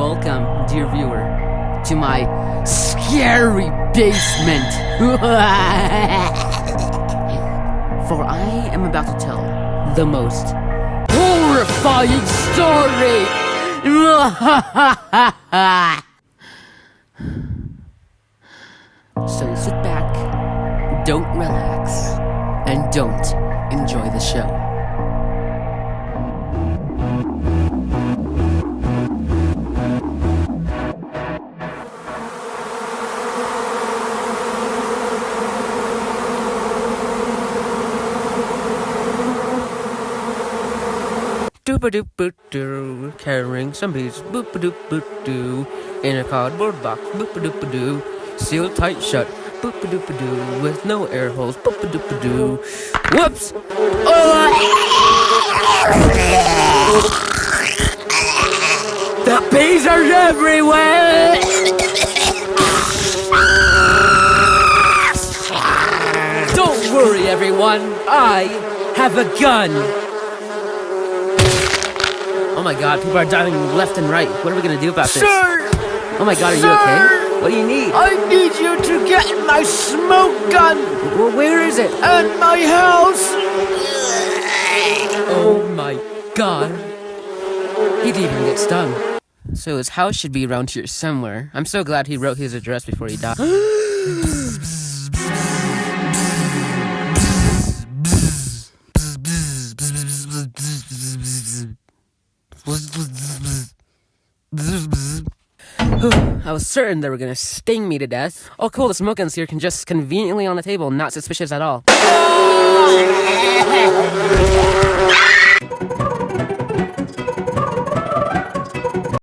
welcome, dear viewer, to my scary basement. For I am about to tell the most horrifying story. So sit back, don't relax, and don't enjoy the show. Doop-a-doop-a-doo, carrying some bees, boop-a-doop-a-doo, in a cardboard box, boop-a-doop-a-doo, sealed tight shut, boop-a-doop-a-doo, with no air holes, boop-a-doop-a-doo. Whoops! The bees are everywhere! Don't worry, everyone, I have a gun! Oh my god, people are dying left and right. What are we gonna do about this? Sir! Oh my god, are you okay? What do you need? I need you to get my smoke gun Well, where is it? at my house! Oh my god. He didn't even get stung. So his house should be around here somewhere. I'm so glad he wrote his address before he died. I was certain they were gonna sting me to death. Oh cool, the smoke guns here can just conveniently on the table, not suspicious at all.